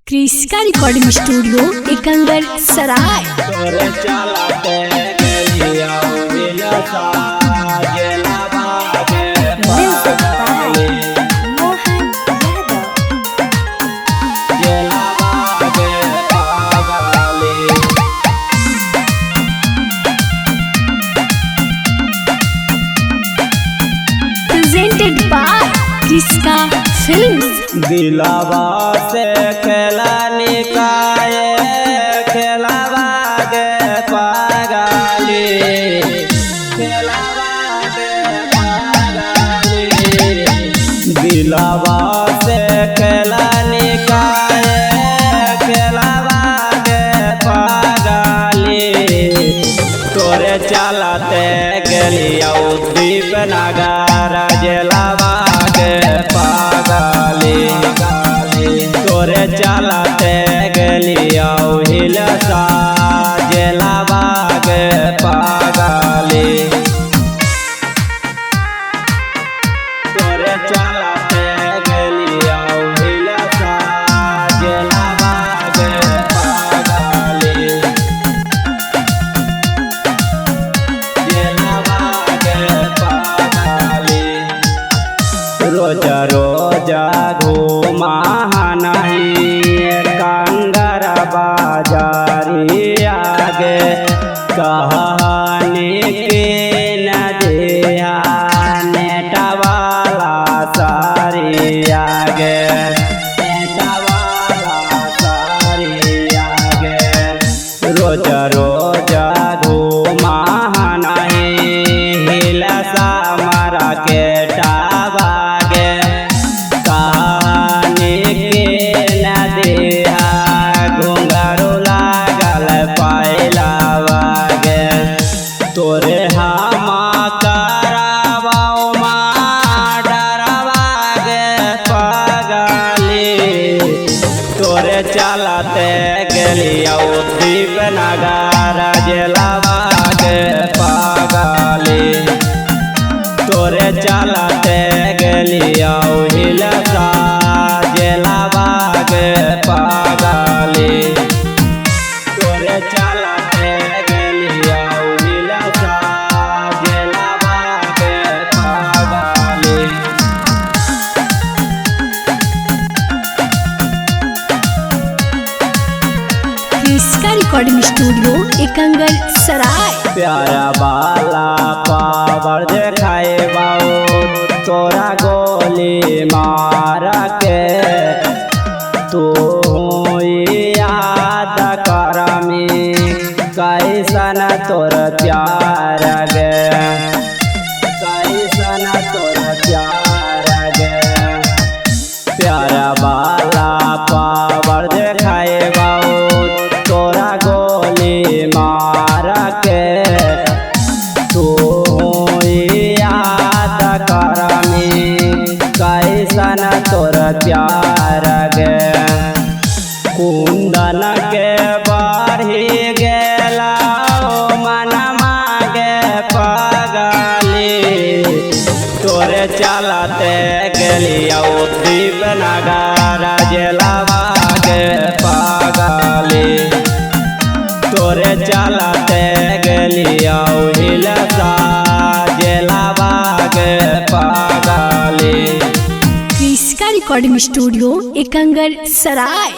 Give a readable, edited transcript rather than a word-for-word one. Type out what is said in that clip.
क्रिस्का recording studio Ekangar सराय। तोरे चलते गेलिया मिलता गेला बागे पागली मोहन यादव। गेला बागे पागली प्रेजेंटेड बाय क्रिस्का फिल्म्स। दिलावा से खेला निकाये खेला बागे पागली खेला बागे पागली दिलावा से खेला निकाये खेला बागे पागली तोरे चलते गेलिया दीप नगर जेला बागे पागली तोरे चलते गेलिया हिलसा जेला बागे पागली तोरे चलते गेलिया हिलसा जेला बागे पागली जेला बागे पागली रोज रोज घूमा नहीं कंगर बाजारी आगे कहानी के नदिया नेटवाला सारी आगे नेटवाला सारी आगे रोज रोज घूमा नहीं हिलसा मारा के टाबागे कहानी के नदिया घुंघरू लागल पायला बागे तोरे हम कराबाओ डरवागे पागली तोरे चलते गेलिया दीप नगर जेला बागे पागली तोरे चलते गेलिया हिलसा जेला बागे पागली तोरे चलते गेलिया हिलसा जेला बागे पागली क्रिस्का रिकॉर्डिंग स्टूडियो एकंगर सराय। प्यारा बाला पावर देखाए बाओ तोरा गोली मार के तू याद करमी कैसन तोर प्यार गे कैसन तोर प्यार गे प्यारा बाला पावर देखाए बाओ तोरा गोली मार के तू याद करमी कैसन तोर प्यार गे कुंदन के बढ़ी गेला मन मागे पागली तोरे चलते गेलिया दीप नगर जेला बागे पागली तोरे चलते गेलिया हिलसा जेला बागे पागली क्रिस्का रिकॉर्डिंग स्टूडियो एकंगर सराय।